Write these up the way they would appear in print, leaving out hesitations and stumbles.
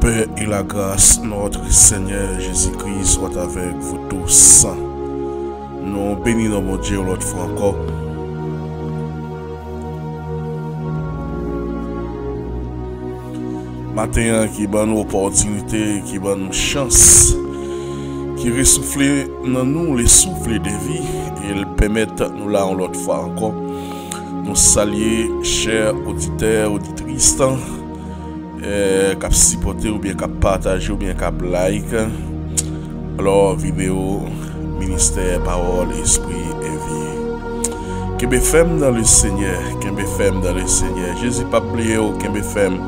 paix et la grâce, notre Seigneur Jésus-Christ, soit avec vous tous. Nous bénissons mon Dieu l'autre fois encore. Matin qui bat nous opportunité, qui bat nous chance, qui ressouffle dans nous les souffles de vie et il permet nous là l'autre fois encore. Nous saluer, chers auditeurs, auditrices, cap supporter ou bien cap partager ou bien cap like. Alors vidéo ministère parole esprit et vie. Kembe femme dans le Seigneur, Kembe femme dans le Seigneur. Jésus pas oublié au Kembe femme.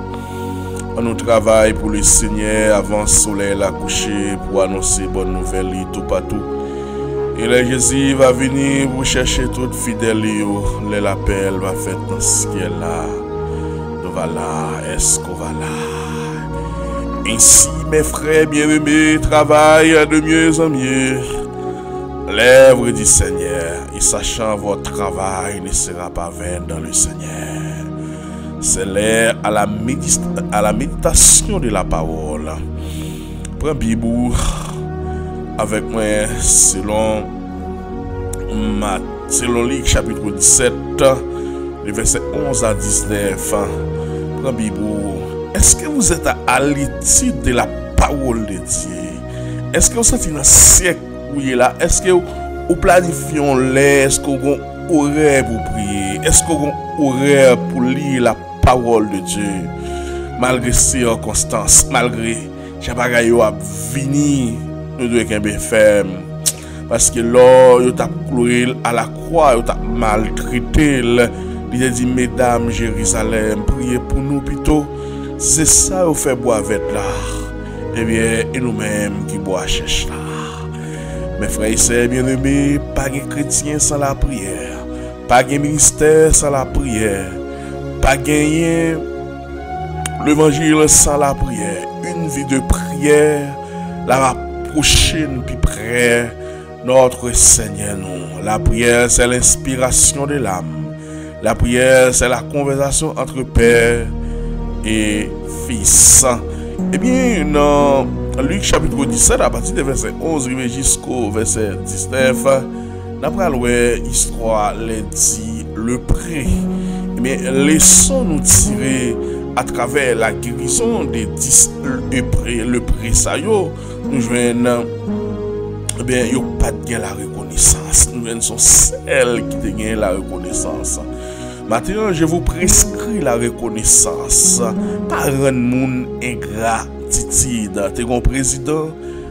On nous travaille pour le Seigneur avant le soleil la coucher pour annoncer bonne nouvelle tout partout. Et là Jésus va venir pour chercher tout fidèle l'appel va faire dans ce ciel là. Voilà, est-ce qu'on va là? Ainsi, mes frères bien-aimés, travaillent de mieux en mieux. L'œuvre du Seigneur, et sachant votre travail ne sera pas vain dans le Seigneur. C'est l'heure à la méditation de la parole. Prends Bible avec moi selon Luc chapitre 17, le verset 11 à 19. Est-ce que vous êtes à l'étude de la parole de Dieu? Est-ce que vous êtes dans un siècle où il est là? Est-ce que vous planifiez l'air? Est-ce que vous avez un horaire pour prier? Est-ce que vous avez un horaire pour lire la parole de Dieu? Malgré ces circonstances, malgré que vous avez fini, nous devons être fermes. Parce que là, vous avez cloué à la croix, vous avez maltraité. Il a dit, mesdames, Jérusalem, priez pour nous plutôt. C'est ça qu'on fait boire avec là. Eh bien, et nous-mêmes qui boivent cherche là. Mes frères et sœurs bien-aimés, pas de chrétien sans la prière. Pas de ministère sans la prière. Pas gagner l'évangile sans la prière. Une vie de prière, la prochaine puis près notre Seigneur nous. La prière, c'est l'inspiration de l'âme. La prière, c'est la conversation entre père et fils. Eh bien, dans Luc chapitre 17, à partir du verset 11 jusqu'au verset 19, d'après l'histoire, les dit le pré. Eh bien, laissons-nous tirer à travers la guérison des 10 le pré, ça y est, nous joignons, eh bien, il n'y a pas de la reconnaissance. Nous sommes celles qui ont la reconnaissance. Maintenant, je vous prescris la reconnaissance. Pas un monde ingratitude. Tu es un président,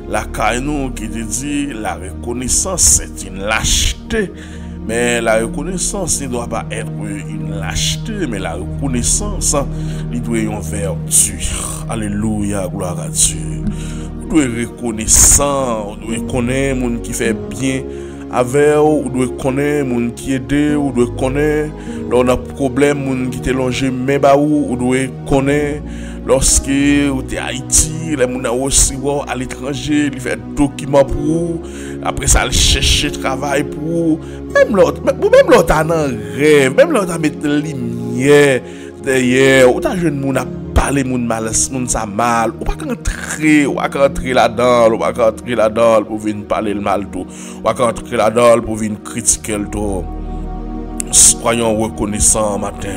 la Kainou qui te dit la reconnaissance c'est une lâcheté. Mais la reconnaissance ne doit pas être une lâcheté, mais la reconnaissance, il doit être une vertu. Alléluia, gloire à Dieu. Vous doit être reconnaissant, vous doit connaître les gens qui fait bien. Avec ou doit connaître moun qui aide ou doit connaître on a problème moun qui te longer mais ba ou doit connaître lorsque ou te Haïti les moun a aussi à l'étranger il fait document pour après ça il chercher travail pour même l'autre en rêve même l'autre mettre lumière derrière ou ta jeune moun a parler moun mal moun ça mal ou pas rentrer là-dedans pour venir parler le mal tout ou pas rentrer là-dedans pour venir critiquer le tout. Soyons reconnaissants matin.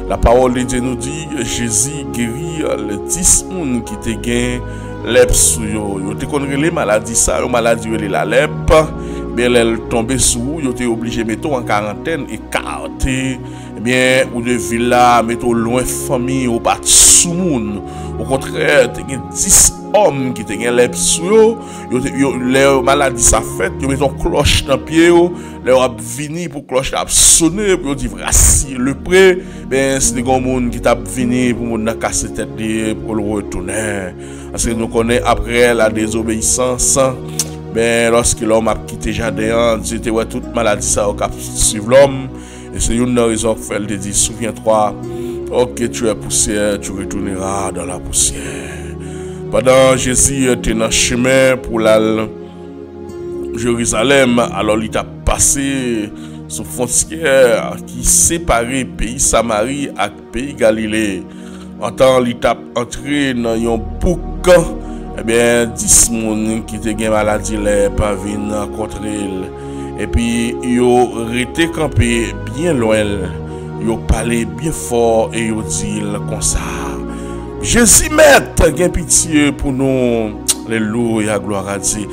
La parole de Dieu nous dit Jésus guérit les 10 moun qui te gain lèpre sou yo te connaît les maladies ça les maladies la lèpre bien elle tomber sous yo te obligé mettre en quarantaine écarté bien ou de villa mettre loin famille ou pas sous moun au contraire te gen 10 hommes qui te gen lèpre sou yo les maladies ça fait yo metton cloche dans pied yo leur a vini pour cloche a sonner pour dire voici le pré ben c'est des gros monde qui t'a vini pour moun nan casser tête pour le retourner parce que nous connaît après la désobéissance ben lorsque l'homme a quitté jardin c'était ouais toute maladie ça au cap suivre l'homme et c'est une raison pour elle te dit souviens-toi ok tu es poussière tu retourneras dans la poussière. Pendant Jésus était dans le chemin pour la Jérusalem alors il a passé sur frontière qui séparait pays Samarie avec pays Galilée. en temps li tap entré dans yon boucan, eh bien 10 moun qui te gen maladie les pas vinn rencontrer et puis yo rete campé bien loin, yo parlé bien fort et yo dit comme ça. Jésus maître gen pitié pour nous. Alléluia, gloire à Dieu.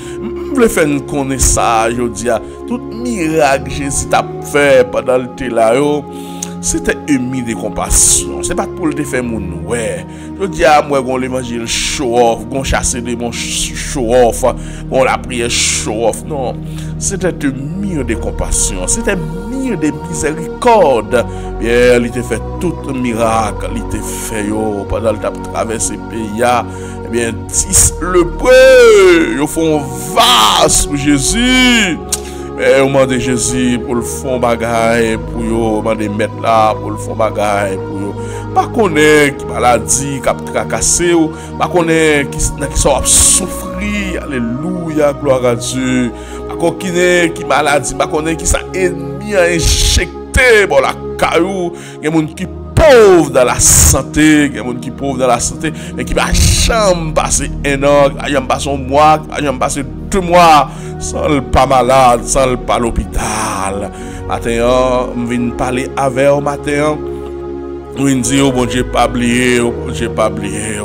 Je veux faire connaître ça, je dis tout miracle que Jésus t'a fait pendant le temps là, c'était émis de compassion. C'est pas pour le faire mon ouais. Je dis à moi qu'on l'évangile show off, qu'on chasse des démons show off, qu'on la prière show off. Non, c'était émis de compassion, c'était émis de miséricorde. Bien, il t'a fait tout miracle, il t'a fait pendant le temps de traverser le pays. Eh bien, 10 lepreux, ils font vaste pour Jésus. Mais on demande Jésus pour le fond bagaille pour yo, on demande mettre là pour le fond bagaille pour yo. Pas connaît qui maladie, qui tracassé ou pas connaît qui sont souffrir. Alléluia, gloire à Dieu. Pas connaît qui maladie, pas connaît qui ça ennemi a injecté bon la caillou, il y a monde qui pauvre dans la santé, il y a des gens qui pauvres dans la santé, mais qui va jamais passer un an, jamais passer un mois, jamais passer 2 mois, sans le pas malade, sans le pas l'hôpital. Matin, je viens parler avec vous matin, je viens dire, oh bon Dieu, pas oublier, oh bon Dieu, pas oublier.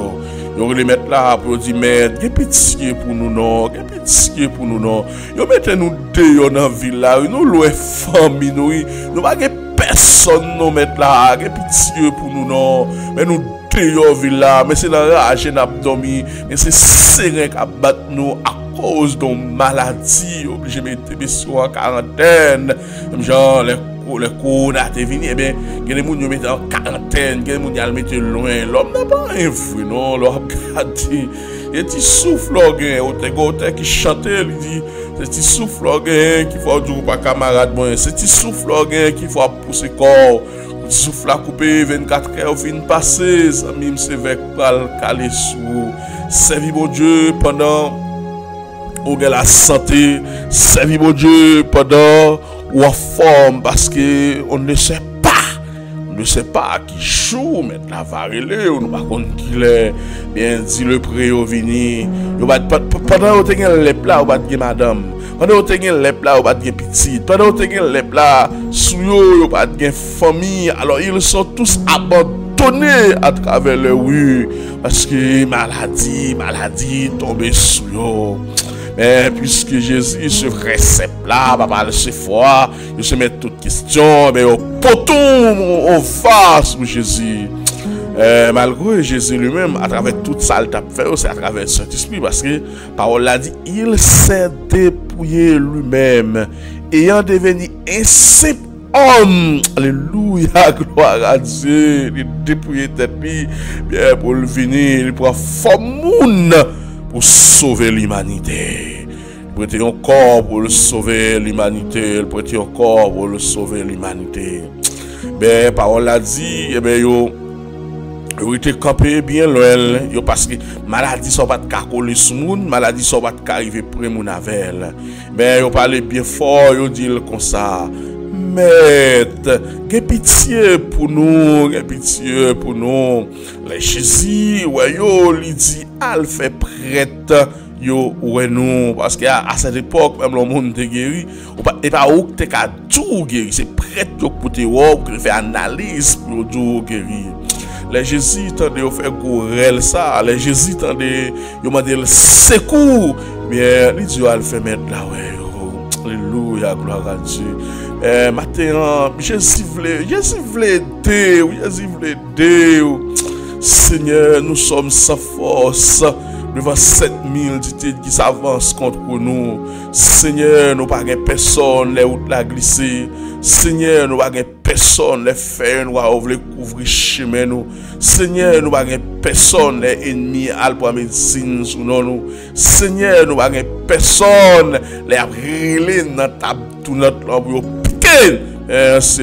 Yo les mettre là pour dire mais gen pitié pour nous non, gen pitié pour nous non. Yo mettez nous dehors dans ville là, nous louer famille nous pas gen personne nous mettre là, gen pitié pour nous non. Mais nous dehors ville là, mais c'est dans rage n'a dormi, mais c'est serein qui battre nous à cause de maladie, obligé mettre monsieur en quarantaine. Genre les coups te vini, eh bien, il y a des gens qui mettent en quarantaine, il y a des gens qui mettent loin. L'homme n'a pas un vrai, non, l'homme a dit, il y a un petit souffle, qui chantait, il dit, c'est un petit souffle qu'il faut dire pas camarade, c'est un petit souffle qu'il faut pousser corps, un petit souffle à couper, 24 heures, fin passer, ça même c'est avec le calé sous, servir mon Dieu pendant ou la santé, servir mon Dieu pendant ou en forme parce que on ne sait pas qui joue mettre la varele ou nous pas connait qui est bien dit le pré au vini pendant que tu as les plats ou pas de madame pendant que tu as les plats ou pas de petit pendant que tu as les plats sous yo pas de famille alors ils sont tous abandonnés à travers les rues parce que maladie tombée sous yo. Mais puisque Jésus se récep là, papa se foi, il se met toutes questions, mais au poton, au face pour Jésus. Malgré Jésus lui-même, à travers toute ça, il t'a fait, c'est à travers le Saint-Esprit, parce que parole l'a dit, il s'est dépouillé lui-même, ayant devenu un simple homme. Alléluia, gloire à Dieu. Il dépouillé tête lui, bien pour le venir, il prend forme pour sauver l'humanité. Il prêtait un corps pour le sauver l'humanité. Il prêtait un corps pour le sauver l'humanité. Ben, parole a dit, eh ben, yo été campé bien loin, yo parce que maladie sont pas de coller sous moun, maladie sont pas de arriver près moun avec. Ben, yo parler bien fort, yo dit comme ça. Maître, que pitié pour nous, que pitié pour nous. Les Jésus, ouais, yo, li dit, al fait prêtre, yo, ouais, nous, parce qu'à cette époque, même le monde te guéri, et pas où te ka tout guéri, c'est prêtre yo pour te voir, pour faire analyse pour tout guéri. Les Jésus, tendez, yo fait gourel ça, les Jésus, tendez, yo m'a dit le secours, bien, li dit, al fait mettre là, ouais, yo. Alléluia, gloire à Dieu. Maintenant, Jésus voulait aider. Seigneur, nous sommes sans force. Devant 7000 qui s'avancent contre nous. Seigneur, nous n'avons pas personne, les routes la glisser. Seigneur, nous n'avons pas personne, les fers, nous voulons couvrir chemin nous. Seigneur, nous n'avons pas personne, les ennemis, pour la médecine sous nous. Seigneur, nous n'avons pas personne, les relais dans tout notre lampe. C'est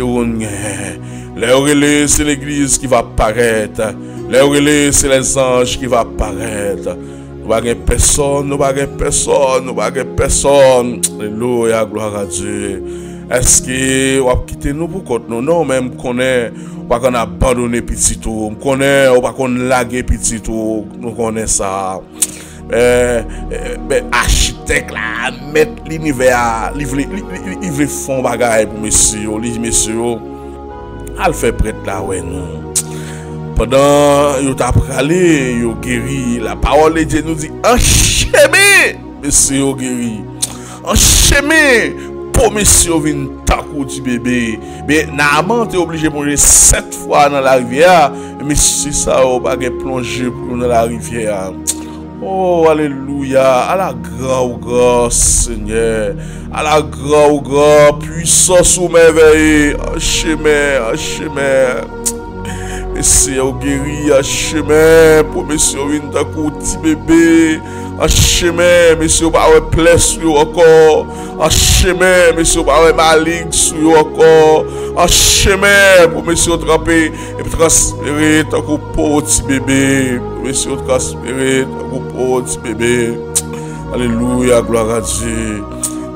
les relais, c'est l'église qui va apparaître. Les relais, c'est les anges qui vont apparaître. Nous n'avons personne, nous n'avons personne. Alléluia, gloire à Dieu. est-ce que ou va quitter nous pour côté non même connaît pas qu'on abandonner petit tout connaît ou pas qu'on laguer petit tout nous connaît ça architecte là mettre l'univers livrer fond bagaille pour monsieur al fait prêtre là ouais non pendant yo t'a pralé yo guéri la parole de Dieu nous dit en chemin monsieur yo guéri en chemin pour monsieur vinn takou du bébé mais Naaman t'es obligé de plonger 7 fois dans la rivière mais si ça ou pas plonger dans la rivière. Oh, alléluia, à la grâce, Seigneur, à la grâce, puissance ou merveille, un chemin, Monsieur au guéri, un chemin, pour Monsieur un petit bébé, un chemin, Monsieur pas un plaie sur encore, un chemin, Monsieur pas un maligne sur encore, un chemin, pour Monsieur tremper et transférer tant qu'on petit bébé, Monsieur transférer tant qu'on petit bébé. Alléluia, gloire à Dieu.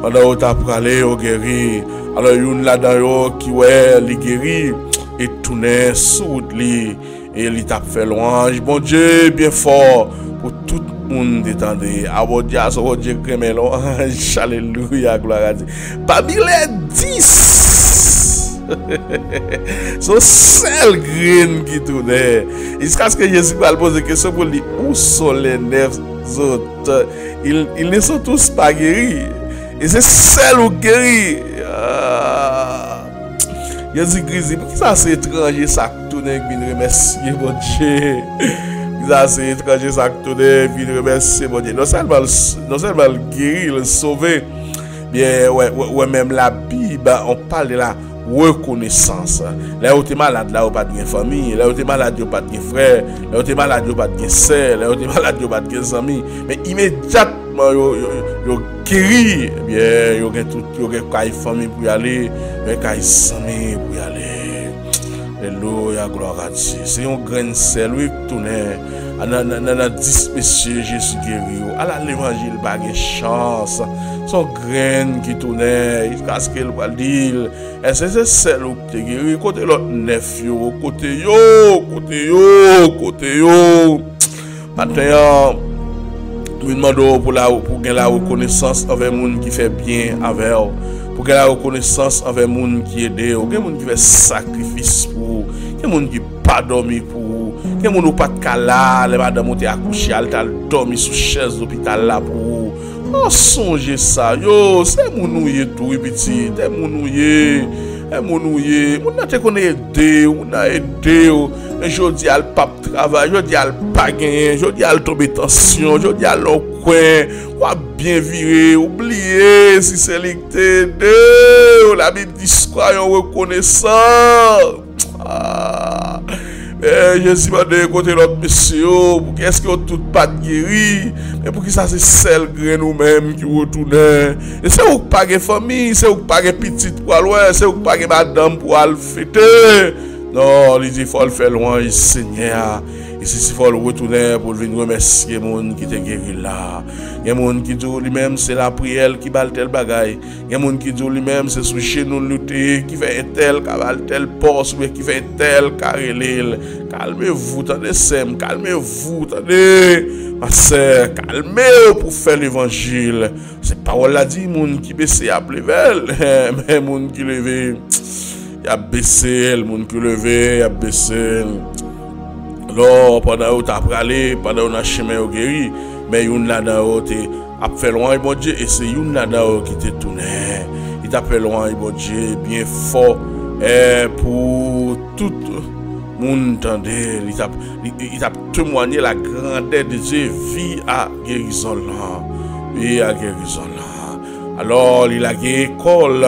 Pendant que tu as parlé au guéri, alors il y a là-dedans qui ouais, les guéri. Et tourner sous lui et il t'a fait louange bon Dieu bien fort pour tout le monde détendé à bon Dieu crémer louange alléluia gloire à Dieu parmi les 10 son seul grain qui tournait jusqu'à ce que Jésus va poser question pour lui où sont les 9 autres ils ne sont tous pas guéris et c'est seul ou guéri il dit Grisy, pour qui ça c'est étranger ça tourne vient remercier mon Dieu. Ça c'est étranger ça tourne vient remercier mon Dieu. Non seulement guérir, le sauver. Bien ouais même la Bible on parle de la reconnaissance. Là où tu es malade, là où pas de famille, là où tu es malade, pas de frère, là où tu es malade, pas de sœur, là où tu es malade, pas de amis. Mais immédiatement yo guéri, bien yo gen tout yo gen kay famille pour y aller, yo kay amis pour y aller. Alléluia, gloire à Dieu. C'est un grand sel oui tourner dans 10 messieurs Jésus guéri. À l'évangile pas de chance. Son grain qui tournait, il casse qu'il va dire. Et c'est celle qui guéri côté l'autre neuf yo, côté yo. Maintenant nous demandons pour gagner la reconnaissance envers les gens qui fait bien avec eux, pour gagner la reconnaissance envers les gens qui aident, les gens qui fait sacrifice pour, les gens qui pas dormi pour, les gens qui pas de cala, les madame qui accouché, elle dormi sous chaise d'hôpital là pour. Oh songez ça, yo, c'est mounouye tout petit, c'est mounouye. On a te connaît aider, on a aidé. Je dis al pas travail, je dis al pas gagner, je dis al tomber tension, je dis al au coin, ou bien virer, oublier si c'est l'été de la Bible dit croyons reconnaissant. Jésus m'a dit côté l'autre monsieur, pour qu'est-ce que tout pas guéri, mais pour qui ça c'est celle grain nous même qui retourne. Et c'est ou pas de famille, c'est ou pas de petite pour aller, c'est ou pas de madame pour aller fêter. Non, il dit faut le faire loin, Seigneur. Et si il faut le retourner pour venir remercier les gens qui te guéri là. Il y a des gens qui disent lui-même c'est la prière qui bat tel bagaille. Il y a des gens qui disent lui-même c'est sous chez nous lutter qui fait tel cabal tel poste qui fait tel carrelil. Calmez-vous, attendez sem, calmez-vous, attendez. Ma sœur, calmez-vous pour faire l'évangile. C'est parole là dit monde qui baisse à plevel, mais monde qui levé il a baissé, le monde qui levé, il a baissé. Alors, pendant que tu as parlé, pendant que tu as chemin au guéri, mais il y a un qui a fait loin, bon Dieu, et c'est une là-dedans qui te tourné. Il t'a fait loin, bon Dieu, bien fort, pour tout le monde. Il t'a témoigné la grandeur de Dieu, vie à guérison là. Vie à guérison là. Alors, il a gagné école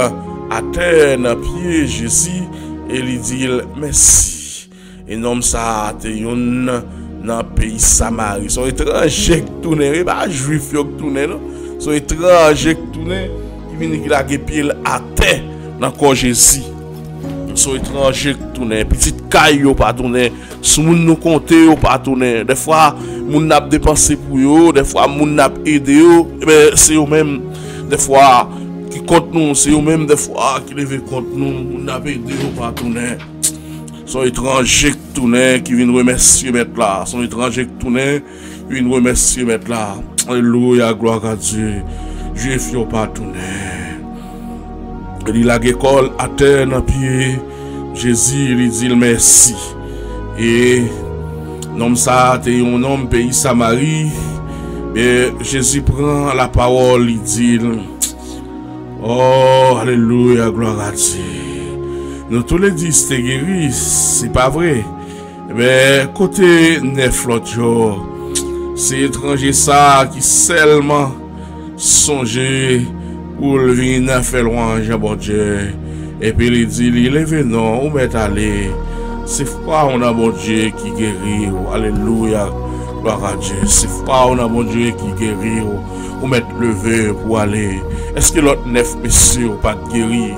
à terre, dans pied Jésus, et il dit merci. Et nom ça te yon dans pays Samarie. Sont étrangers qui tourner, pas juif qui tourner non. Sont étrangers qui tourner, qui viennent qui la pied à terre dans corps Jésus. Sont étrangers qui tourner, petite caille pas tourner, sous moun nous compter pas tourner. Des fois moun n'a dépensé pour yo, des fois moun n'a aidé yo, mais c'est eux même des fois qui compte nous, c'est eux-mêmes des fois qui lèvent contre nous, on n'a pas aidé ou pas tourner. Son étranger qui tourne, qui viennent remercier mettre là. Son étranger qui tourne, qui viennent remercier mettre là. Alléluia, gloire à Dieu. Juif yo pas tourner. Il a l'école à terre dans pied. Jésus lui dit merci. Et nom ça t'es un homme pays Samarie. Et Jésus prend la parole, il dit oh alléluia, gloire à Dieu. Nous tous les disent c'est guéri, c'est pas vrai. Mais côté neuf l'autre jour, c'est étranger ça qui seulement songeait pour le venir faire louange à bon Dieu. Et puis il dit, il est venu, où m'est allé. C'est froid, on a bon Dieu qui guérit. Alléluia, gloire à Dieu. C'est froid, on a bon Dieu qui guérit. Où m'est levé pour aller. Est-ce que l'autre neuf monsieur pas guéri?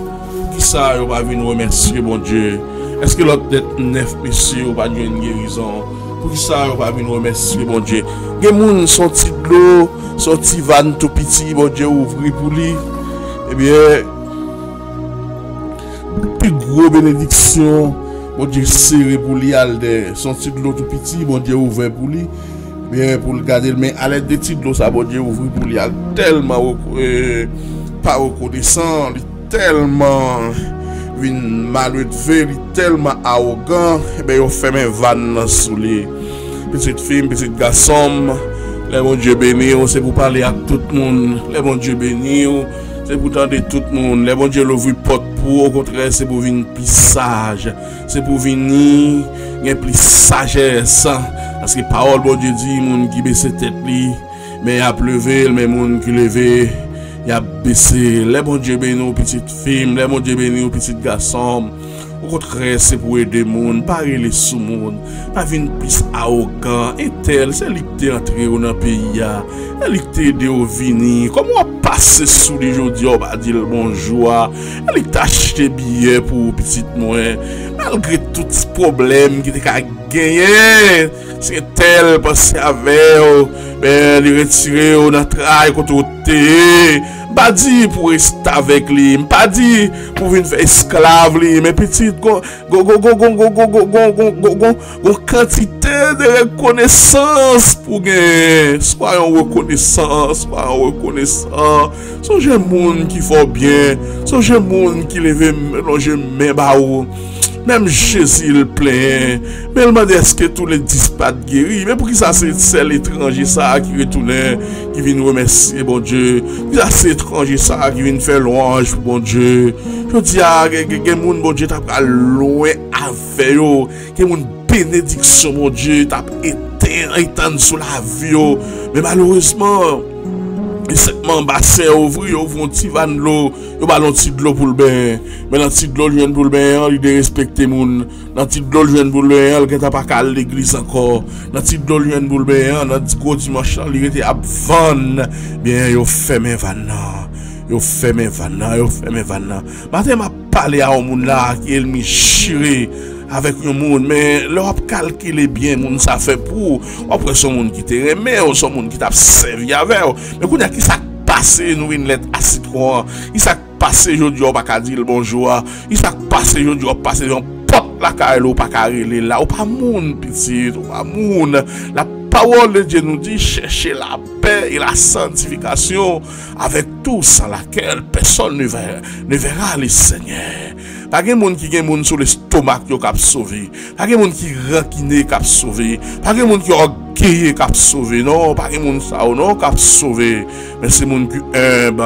Qui ça, on va venir remercier bon Dieu? Est-ce que l'autre neuf monsieur pas une guérison? Pour qui ça, on va venir remercier bon Dieu? Il y a des gens qui sont sortis de l'eau, sortis van tout petit, bon Dieu ouvri pour lui. Eh bien, plus gros bénédiction, bon Dieu serré pour lui, sorti de l'eau tout petit, bon Dieu ouvert pour lui. Bien, pour le garder, mais à l'aide des titres de l'eau, ça, bon Dieu ouvri pour lui, tellement pas reconnaissant, tellement malheureux, tellement arrogant, et bien, il fait mes vannes sous les petites filles, petites garçons. Les bon Dieu béni, c'est pour parler à tout le monde. Les bon Dieu béni, c'est pour tendre tout le monde. Les bon Dieu l'ouvre porte pour, au contraire, c'est pour venir plus sage. C'est pour venir plus sagesse. Parce que parole, bon Dieu dit, moun qui baisse tête li, mais il a pleuvé, mais moun qui levé, il a baissé. Les bon Dieu béni aux petites filles, les bon Dieu béni aux petits garçons. Au contraire, c'est pour aider les gens, pas les sous-monde, pas venir plus arrogant. Et tel, c'est lui qui est entré dans le pays. Elle qui aidé au vini. Comment passer sous les jours, on va dire bonjour. Elle qui acheté billet pour petit moins. Malgré tout ce problème qui était gagné, c'est tel parce qu'avec ben les retirer au travail contre pas dit pour rester avec lui, pas dit pour venir faire esclave lui, mais petit quantité de reconnaissance pour gagner. Soyons reconnaissants, soyons reconnaissants. Sont jeunes monde qui font bien, sont jeunes monde qui lèvent mélanger main baou. Même Jésus le plaint. Mais il m'a dit est-ce que tous les dispats guéris? Mais pour qui ça c'est l'étranger ça qui retourne, qui vient remercier bon Dieu? Pour ça c'est l'étranger ça qui vient faire louange pour bon Dieu? Je dis ah, que mon bon Dieu t'a pas loin avec yo, que mon bénédiction mon Dieu t'a éteint sous la vie yo. Mais malheureusement et cette bassin ouvri, ouvre un petit van de l'eau, il va un petit de l'eau pour le bain. Mais dans le petit de l'eau, il pour le bain, il doit respecter moun. Dans le petit de l'eau, il pour le bain, il n'a pas qu'à l'église encore. Dans le petit de l'eau, il pour le bain, dans le gros dimanche, il était à van. Bien, il fait mes vannes. Il fait mes vannes, il fait mes vannes. Maintenant, m'a parlé à un moun là, qui est mi chiré avec un monde, mais l'Europe calcule bien, moun ça fait pour après son monde qui te remet, ou son monde qui t'a servi avec. Mais quand il y a qui ça passé, nous une lettre à citron, il s'est passé aujourd'hui, on va pas dire bonjour, il s'est passé aujourd'hui, on passe on porte la carrière, on pas carrière là, on pas monde petit, on pas monde. La parole de Dieu nous dit chercher la paix et la sanctification avec tout sans laquelle personne ne verra le Seigneur. Pas de monde qui gagne monde sur l'estomac qui a sauvé. Pas de monde qui rancune qui a sauvé. Pas de monde qui orgueilleux qui a sauvé. Non, pas de monde ça non qui a sauvé. Mais c'est monde qui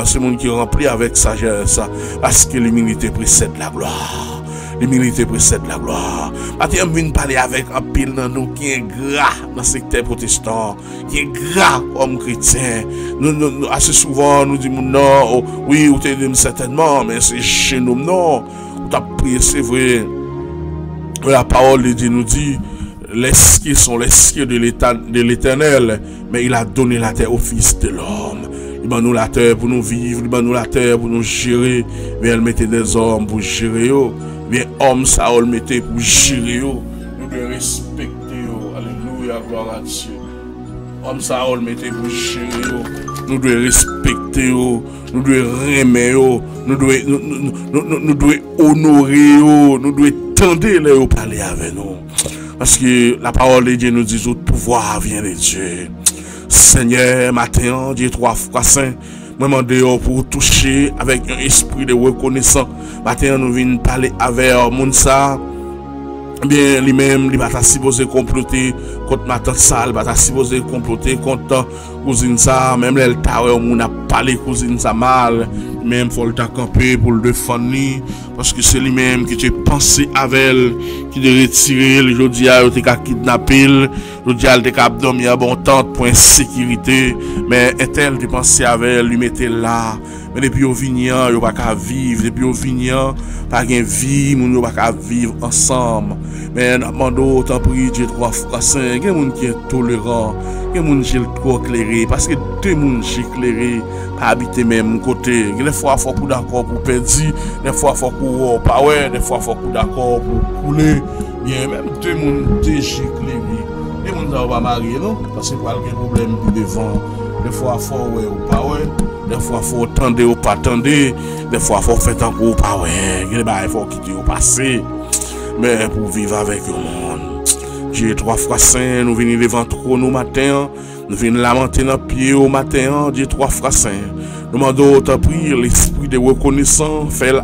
c'est monde qui rempli avec sagesse parce que l'humilité précède la gloire. L'humilité précède la gloire. Maintenant, je viens parler avec un pile dans nous qui est gras dans le secteur protestant, qui est gras comme chrétien. Nous assez souvent, nous disons non, oui, vous t'aidez certainement, mais c'est chez nous, non. Vous avez prié, c'est vrai. La parole de Dieu nous dit, les cieux sont les cieux de l'Éternel, mais il a donné la terre au Fils de l'homme. Il m'a nous la terre pour nous vivre, il m'a nous la terre pour nous gérer, mais elle mettait des hommes pour gérer. Bien, homme, ça, on le mettait pour gérer. Nous devons respecter. Alléluia, gloire à Dieu. Homme ça, on le mettait pour chérir. Nous devons respecter, nous devons aimer, nous devons honorer, nous devons tendre les parler avec nous. Parce que la parole de Dieu nous dit tout pouvoir vient de Dieu. Seigneur, matin, Dieu 3 fois saint, moi demande pour toucher avec un esprit de reconnaissance. Matin, nous venons parler avec Mounsa. Bien, lui-même, il va supposé comploter contre ma tante sale, il va supposé comploter contre cousine ça, même elle t'a on a parlé cousine ça mal, même faut le camper pour le défendre parce que c'est lui-même qui a pensé avec elle, qui de retirer le jodi a été kidnapper, le jodi a été dormir à bon temps pour insécurité, mais est-elle de penser avec elle, lui mettait là. Mais depuis au vignan, yo pas qu'à vivre, depuis au vignan, pas gain vie, moun yo pas qu'à vivre ensemble. Mais demando tant pris Dieu 3 fois saint, gen moun qui est tolérant, gen moun qui est trop éclairé parce que deux moun qui éclairé pas habiter même côté. Des fois faut pour d'accord pour perdre, des fois faut pour pas ouais, des fois faut pour d'accord pour couler. Bien même deux moun déjà éclairé. Les moun ça va marier non parce que pas de problème devant. Des fois faut ouais ou pas ouais. Des fois, il faut tendre ou pas tendre. Des fois, il faut faire tant ou pas. Ouais, il faut quitter au passé. Mais pour vivre avec le monde, Dieu 3 fois saint, nous venons devant trop nous matin. Nous venons lamenter dans pied au matin. Dieu 3 fois saint. Nous demandons autant prier l'esprit de reconnaissance. Faire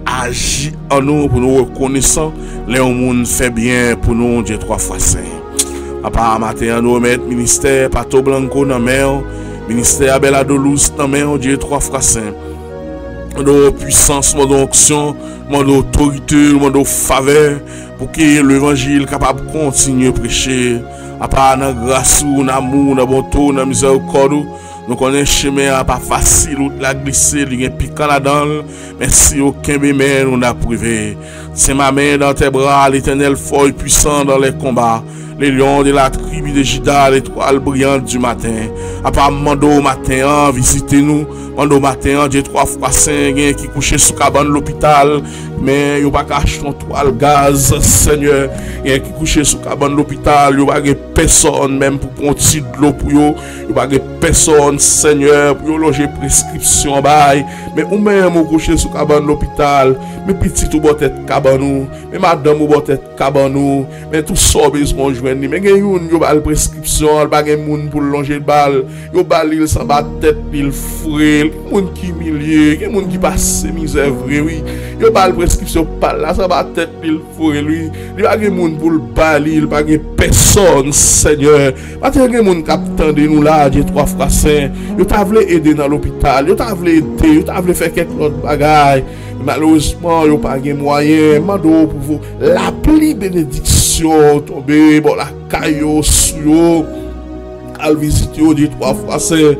agir en nous pour nous reconnaissant. Les monde fait bien pour nous. Dieu 3 fois saint. Papa, matin, nous remettons ministère Pato Blanco dans la mer. Ministère Bella Dolus, dans main, Dieu 3 fois saint. Mon puissance, mon onction, mon autorité, mon faveur, pour que l'évangile capable de continuer à prêcher. À part la grâce, l'amour, la bonté, la miséricorde, nous connaissons le chemin pas facile, la glisser, il y a piquant là-dedans, mais si aucun bémé nous a privé. C'est ma main dans tes bras, l'Éternel fort et puissant dans les combats. Les lions de la tribu de Juda, l'étoile brillante du matin. À part Mando matin, visitez-nous. Mando matin, Dieu 3 fois saint, qui couché sous cabane de l'hôpital. Mais il n'y a pas caché ton toile gaz, Seigneur. Il y a qui couché sous cabane de l'hôpital. Il n'y a pas personne, même pour continuer de l'eau pour eux. Il n'y a pas personne, Seigneur, pour loger prescription. Mais ou même au couché sous cabane de l'hôpital. Mais petit ou bon tête cabane, mais madame ou bon tête cabane, mais tout ça besoin de mais gen yon yo bal prescription, al bagay moun pour longer bal, yo bal il s'en bat tête il frêle, moun qui milieu, gen moun qui passe misère vrai oui. Yo bal prescription pas là s'en bat tête il frêle lui. Il bagay moun pour le bal, il bagay personne Seigneur. Pas gen moun k'ap tande nous là, Dieu 3 fois saint. Yo t'a vle aider dans l'hôpital, yo t'a vle aider, yo t'a vle faire quelque autre bagay. Malheureusement, yo pas gen moyen, mando pour vous la pli bénédiction tomber bon la caillou sur al visiter au 3 fois c'est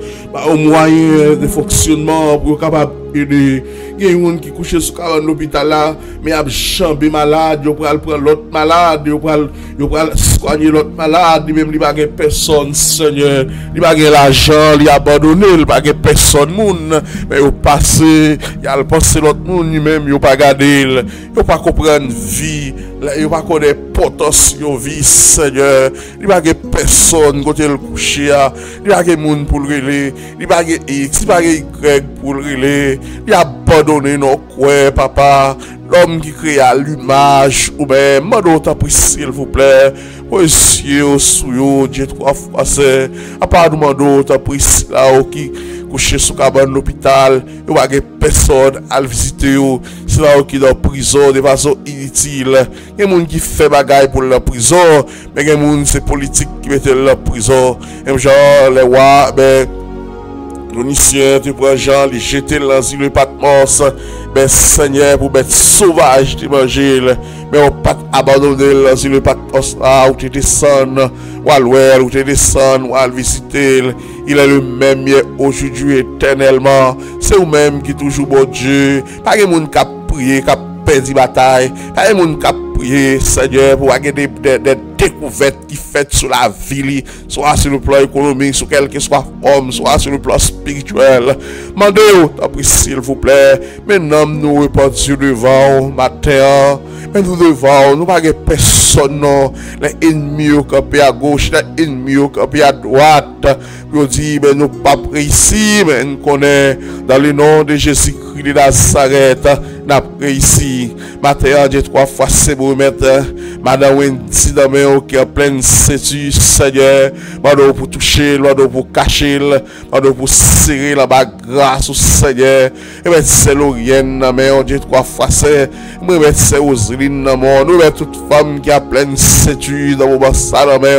au moyen de fonctionnement pour capable aider. Il y a des gens qui couchent sur l'hôpital là, mais a chambé malade, ils prennent prendre l'autre malade, ils prennent soigner l'autre malade, même il n'y a pas personne, Seigneur, il n'y a pas l'argent, il abandonné, il n'y a pas personne, mais il passe, il a pensé l'autre monde, lui-même, il n'a pas gardé, il n'a pas comprendre vie, il n'a pas connaître potentiel vie, Seigneur, il n'y a pas personne côté le coucher, il n'y a pas monde pour le relayer, il n'y a pas X, il n'y a pas Y pour le relayer, il a abandonné nos coins, papa. L'homme qui crée à l'image, ou bien, mando ta pris, s'il vous plaît, monsieur, sous Dieu 3 fois c'est, à part mando ta pris, là, qui couché sous cabane l'hôpital, il n'y a pas personne à le visiter, c'est là qui est dans prison de façon inutile. Il y a des gens qui font bagaille pour la prison, mais il y a des gens c'est politique qui mettent la prison, et genre, les rois, ben, Donicien, tu prends Jean, les jeter dans l'asile Patmos, ben Seigneur, pour mettre sauvage d'évangile, mais on pas abandonner l'asile Patmos là, où tu descends, ou à l'ouest, où tu descends, ou à le visiter, il est le même hier, aujourd'hui, éternellement, c'est vous-même qui toujours bon Dieu, pas de monde qui a prié, qui a perdu bataille, pas de monde qui a prier, Seigneur, pour avoir des découvertes qui faites sur la vie, soit sur le plan économique, sur quel que soit homme, soit sur le plan spirituel. Mandez-vous, s'il vous plaît, maintenant nous répandons devant matin, mais nous devons, nous pas personne, les ennemis au campé à gauche, les ennemis au campé à droite, pour dire, mais nous pas pris ici, mais nous connaissons dans le nom de Jésus-Christ de Nazareth, nous avons pris ici. Matin, Dieu, 3 fois, c'est pour mettre Madame Wendy dans mes qui est pleine sécu, Seigneur. Madame pour toucher, Madame pour cacher, Madame pour serrer la grâce au Seigneur. Et bien, c'est l'Orienne dans mes Dieu, 3 fois, c'est. Nous mettons c'est Oseline dans mon. Nous mettons toute femme qui a pleine sécu dans mon bassin dans mes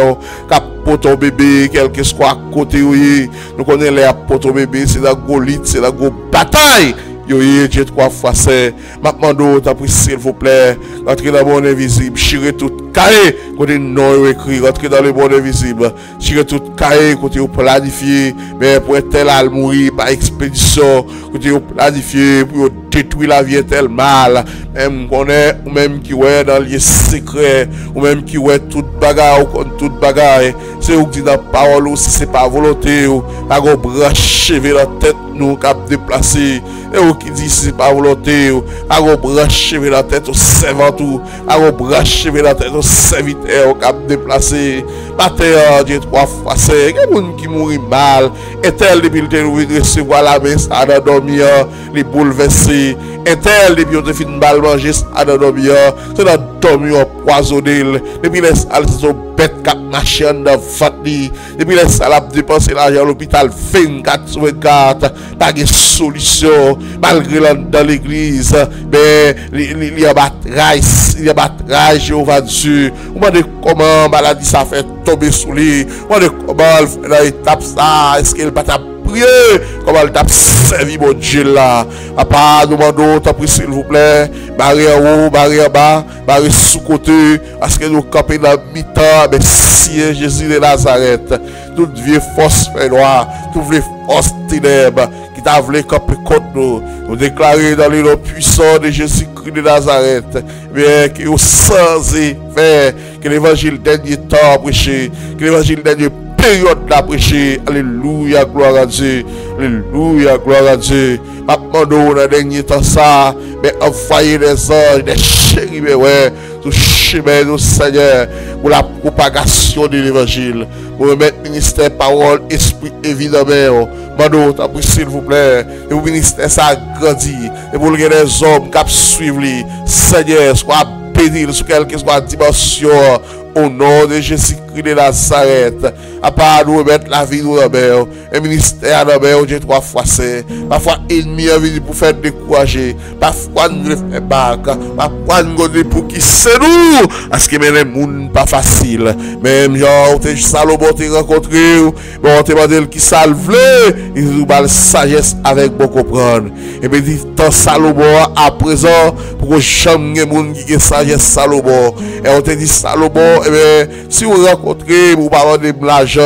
pour ton bébé, quel que soit à côté, oui. Nous connaissons les pour ton bébé, c'est la golite, c'est la grosse bataille. Yo, Dieu, 3 fois, c'est. Maintenant, t'as pris, s'il vous plaît, rentrez dans le monde invisible, chirez tout carré, côté non écrit, rentrez dans le monde invisible, chirez tout carré, côté planifié, mais pour être tel à mourir par expédition, côté planifié, pour détruire la vie tel mal, même qu'on est, ou même qui est dans les secrets, ou même qui est toute bagarre, ou contre toute bagarre, c'est où qui dit dans la parole, ou si c'est pas volonté, ou pas qu'on branche vers la tête, nous, cap déplacer, et ou qui dit si c'est pas volonté, ou pas qu'on branche vers la tête, au servant tout, pas qu'on branche vers la tête, au serviteur, au cap déplacer, matin, Dieu, 3 fois, c'est, il y a des gens qui mourent mal, et tel depuis le recevoir la main, ça a dormir, les bouleverser, et tel depuis le fin de mal manger, ça a dormir, c'est dans dormir empoisonné, depuis les salles, c'est son bête cap marché dans fatni, depuis les salles, a dépensé l'argent à l'hôpital 24/24, pas de solution, malgré dans l'église, mais il y a battraille, Jéhovah Dieu, on m'a dit comment maladie ça fait tomber sous lui, on m'a dit comment elle fait dans l'étape ça, est-ce qu'elle va prier, comment elle t'a servi mon Dieu là, à part nous demandons, t'as pris s'il vous plaît, barrière en haut, barrière bas, barrière sous côté, parce que nous campons dans le mi-temps, mais si Jésus de Nazareth, toute vieille force fait noir, toute vieille force ténèbres, qui t'a voulu camper contre nous, nous déclarer dans le nom puissant de Jésus-Christ de Nazareth, bien que au sans effet, que l'évangile dernier temps prêché, que l'évangile dernier période de prêcher. Alléluia, gloire à Dieu. Alléluia, gloire à Dieu. Maintenant, dans le dernier temps, ça, mais envoyer des anges, des chéris, mais ouais, tout chemin, nous, Seigneur, pour la propagation de l'évangile, pour remettre ministère, parole, esprit, évidemment. Mando, t'as pris, s'il vous plaît, et pour ministère, ça grandit, et pour les hommes qui suivent, Seigneur, soit béni sur quelque soit dimension. Au nom de Jésus-Christ de Nazareth, à part nous remettre la vie nous dans la un ministère dans la Dieu 3 fois c'est. Parfois, ennemi a venu pour faire décourager. Parfois, nous le faisons pas. Parfois, nous le pour qui c'est nous. Parce que les gens pas facile. Même genre, t'es Salomon, t'es rencontré. Bon, t'es demandé qui salve. Il nous parle sagesse avec bon comprendre. Et bien, dit, tant Salomon à présent, pour que jamais les gens qui sagesse Salomon. Et on te dit Salomon, eh bien, si vous rencontrez, vous parlez de l'argent,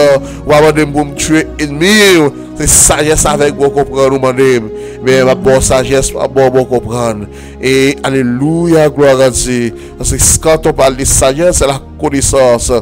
vous parlez de me tuer ennemi, c'est sagesse avec vous comprendre, mais ma bonne sagesse, ma bonne comprendre. Et alléluia, gloire à Dieu. Parce que quand on parle de sagesse, c'est la connaissance.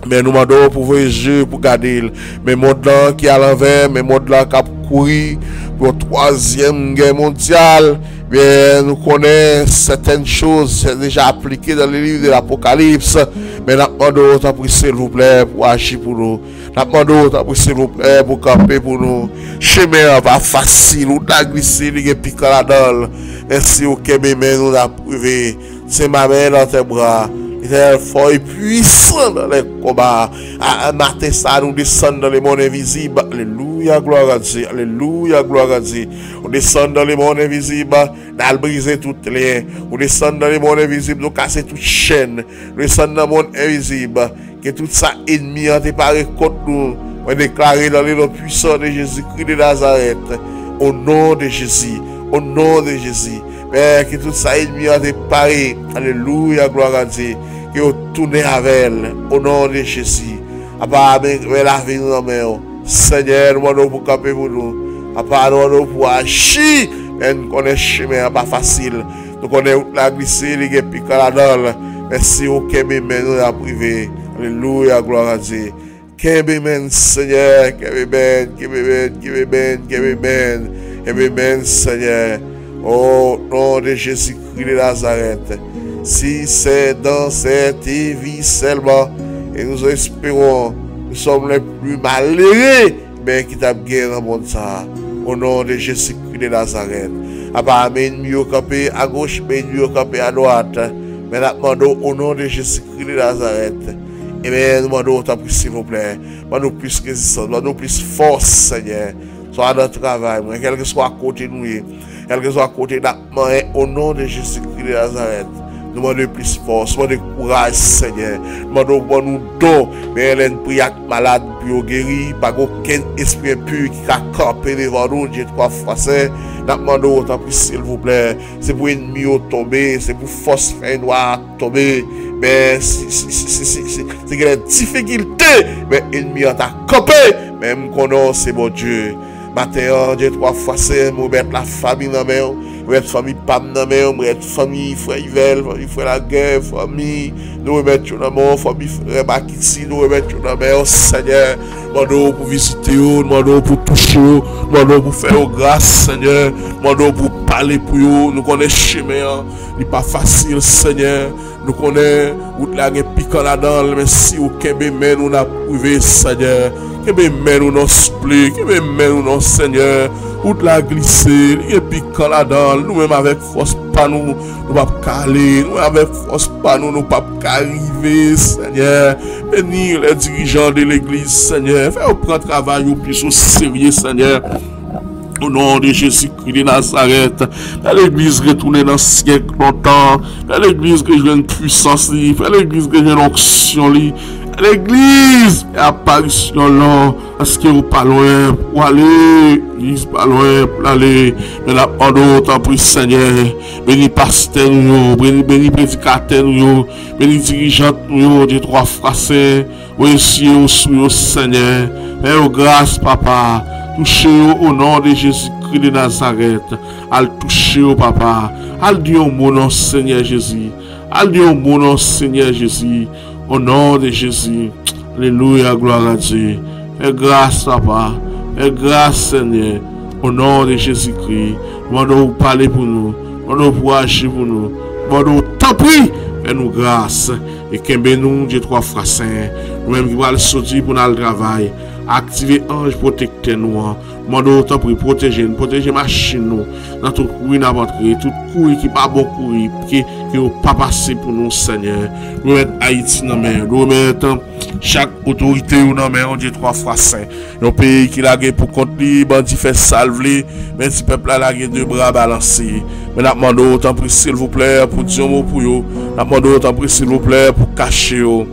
Mais nous demandons pour voyager, pour garder. Mais monde là qui est à l'envers, mais monde là qui a couru pour la 3e guerre mondiale. Bien, nous connaissons certaines choses, c'est déjà appliqué dans les livres de l'Apocalypse. Mais nous demandons, s'il vous plaît, pour agir pour nous. Nous demandons, s'il vous plaît, pour camper pour nous. Chemin pas facile, ou ta glissé, il y a piqué là-dedans. Merci au Québec, nous avons prouvé. C'est ma main dans tes bras. Il est fort et puissant dans les combats. À matin, ça nous descend dans les mondes invisibles. Alléluia, gloire à Dieu. Alléluia, gloire à Dieu. On descend dans les mondes invisibles. Nous briser toutes les liens. On descend dans les mondes invisibles. Nous casser toutes chaînes. Nous descend dans le monde invisible. Que tout ça ennemi a déparé contre nous. On déclaré dans les noms puissants de Jésus-Christ de Nazareth. Au nom de Jésus. Au nom de Jésus. Père, que tout ça ennemi a déparé. Alléluia, gloire à Dieu. Que vous tournez avec elle. Au nom de Jésus. Après, la vie nous en Seigneur, nous demandons pour camper pour nous. Après, nous demandons pour agir. Et nous connaissons le chemin pas facile. Nous connaissons la glissée, les gens piquent là-dedans. Merci au Kébémen, nous a privé. Alléluia, gloire à Dieu. Kébémen, Seigneur, Kébémen, Seigneur. Au nom de Jésus-Christ de Nazareth. Si c'est dans cette vie seulement, et nous espérons, nous sommes les plus malheureux, mais qui t'a guéri dans le monde ça. Au nom de Jésus-Christ de Nazareth. Apparemment, mieux campé à gauche, mais mieux campé à droite. Mais nous demandons au nom de Jésus-Christ de Nazareth. Et bien, nous demandons, s'il vous plaît, nous plus résistance, nous plus force, Seigneur. Soit dans le travail, quel que soit à côté de nous, quel que soit à côté de nous, au nom de Jésus-Christ de Nazareth. Nous demandons plus force, nous demandons courage, Seigneur. Nous demandons nous don, mais elle est prière malade, pour guérir, pas aucun esprit pur qui a campé devant nous, Dieu trois fois. Nous demandons autant plus, s'il vous plaît. C'est pour ennemi tomber, c'est pour force fin noire tomber. Mais c'est qu'il y a des difficultés, mais l'ennemi a campé. Même qu'on a, c'est bon Dieu. Matin, Dieu trois fois, c'est pour mettre la famille dans la main. Nous mettons famille Pam dans la main, nous mettons famille Frère Yvel, famille Frère Laguerre, famille, nous mettons dans la main, famille Frère Bakiti, nous mettons dans la main, Seigneur. Nous demandons pour visiter, nous demandons pour toucher, nous demandons pour faire grâce, Seigneur. Nous demandons pour parler pour eux. Nous connaissons le chemin, il n'est pas facile, Seigneur. Nous connaissons où la guerre piquant là-dedans, mais si aucun bémé nous n'a prouvé, Seigneur. Que bémé nous n'a split, que bémé nous n'a, Seigneur. Où la glisser, et puis quand là-dedans, nous-mêmes avec force pas nous pas caler, nous avec force pas nous pas arriver, Seigneur. Bénir les dirigeants de l'église, Seigneur. Fais prendre travail au plus au sérieux, Seigneur. Au nom de Jésus-Christ de Nazareth, fais l'église retourner dans le siècle longtemps, fais l'église que j'ai une puissance, fais l'église que j'ai une onction, l'église est apparition là, parce que vous pas loin pour aller, l'église pas loin pour aller, mais la pendant autant pour Seigneur, béni pasteur nous, béni prédicateur nous, béni dirigeant nous, des trois français, aussi au Seigneur, fais grâce papa, touchez au nom de Jésus-Christ de Nazareth, al toucher au papa, al dire au nom Seigneur Jésus, al dire au nom Seigneur Jésus. Au nom de Jésus, alléluia, gloire à Dieu. Et grâce, papa, et grâce, Seigneur, au nom de Jésus-Christ. Nous allons parler pour nous, nous allons agir pour nous, nous allons t'en prier, fais-nous grâce. Et qu'aimez nous, Dieu trois frères saints, nous-mêmes qui allons sortir pour notre travail, activer ange protecteur nous, nous allons t'en prier, protéger machine nous, dans tout courir, n'importe tout courir qui pas bon courir, qui n'est pas passé pour nous, Seigneur. Nous mettons Haïti dans la main, nous mettons chaque autorité dans la main, on dit trois fois saint. Un pays qui l'a pour compte libre, bandit fait salver, mais ce peuple a deux bras balancés. Mais nous demandons autant pris, s'il vous plaît, pour dire un mot pour eux. Nous demandons autant pris, s'il vous plaît, pour cacher eux.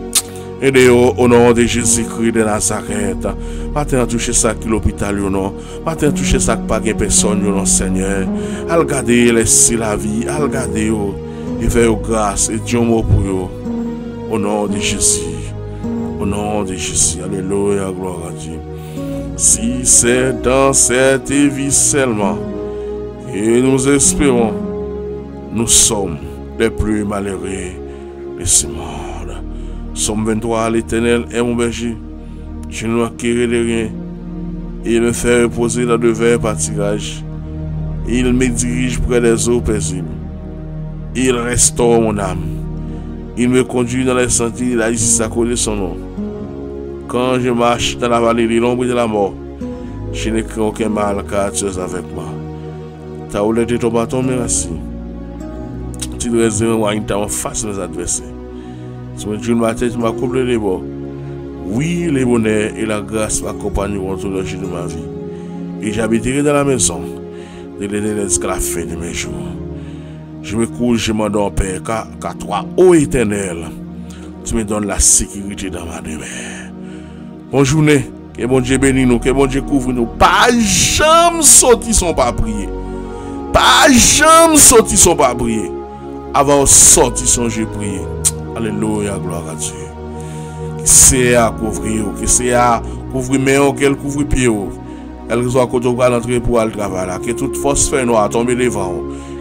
Aidez-vous au nom de Jésus-Christ de Nazareth. Pas toucher ça qui l'hôpital, non. Pas toucher ça qui pas de personne, non, Seigneur. Al garder laisser la vie, al garder et faire grâce et Dieu mot pour eux. Au nom de Jésus. Au nom de Jésus. Alléluia, gloire à Dieu. Si c'est dans cette vie seulement que nous espérons, nous sommes les plus malheureux de ce monde. Somme 23, l'Éternel est mon berger. Je ne manquerai de rien. Il me fait reposer dans de verts pâturages. Il me dirige près des eaux paisibles. Il restaure mon âme. Il me conduit dans les sentiers de la justice à cause de son nom. Quand je marche dans la vallée de l'ombre de la mort, je ne crains aucun mal car tu es avec moi. Ta houlette et ton bâton, merci. Tu dois être en face de mes adversaires. Si je me matin, tu m'as couplé les bords. Oui, les bonheurs et la grâce m'accompagneront tout le jour de ma vie. Et j'habiterai dans la maison de l'Éternel jusqu'à la fin de mes jours. Je me couche, je m'endors en paix, car toi, ô Éternel, tu me donnes la sécurité dans ma demeure. Bonne journée, que bon Dieu bénisse nous, que bon Dieu couvre nous. Pas jamais sortir sans pas prier. Pas jamais sortir sans pas prier. Avant de sortir sans Dieu prier. Alléluia, gloire à Dieu. Qui c'est à couvrir, qui c'est à couvrir main, qu'elle couvre pied. Elle soit côté pour l'entrée pour le travail. Que toute force fait noire tombe devant.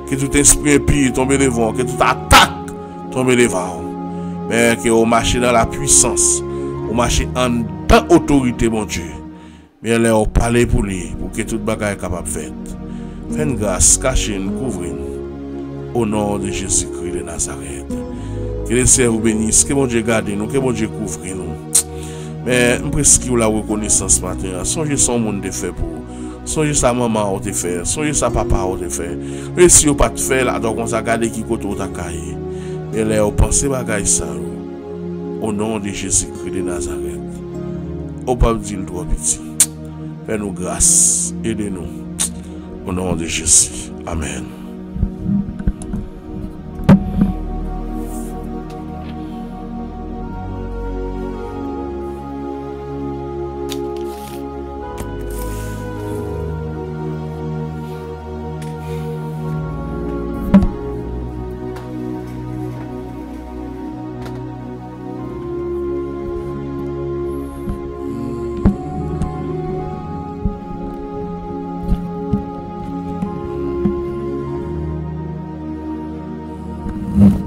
que tout esprit impie tombe devant, que toute attaque tombe devant. Mais que vous marchez dans la puissance, vous marchez en dans autorité, mon Dieu. Mais là, on parle pour lui, pour que toute bagaille capable de faire. Faites grâce, cachez-nous, couvrez-nous. Au nom de Jésus-Christ de Nazareth. Que le Seigneur vous bénisse, que mon Dieu garde nous, que mon Dieu couvre nous. Mais presque la reconnaissance matin, songez son monde de fait pour vous. Songez sa maman te fait, songez sa papa te fait. Et si vous pas te fait là, donc on s'est gardé qui côté ou ta cahier. Mais là, vous pensez bagaille ça. Au nom de Jésus-Christ de Nazareth. Au pas dire le droit petit. Fais-nous grâce, aidez-nous. Au nom de Jésus. Amen. Mm-hmm.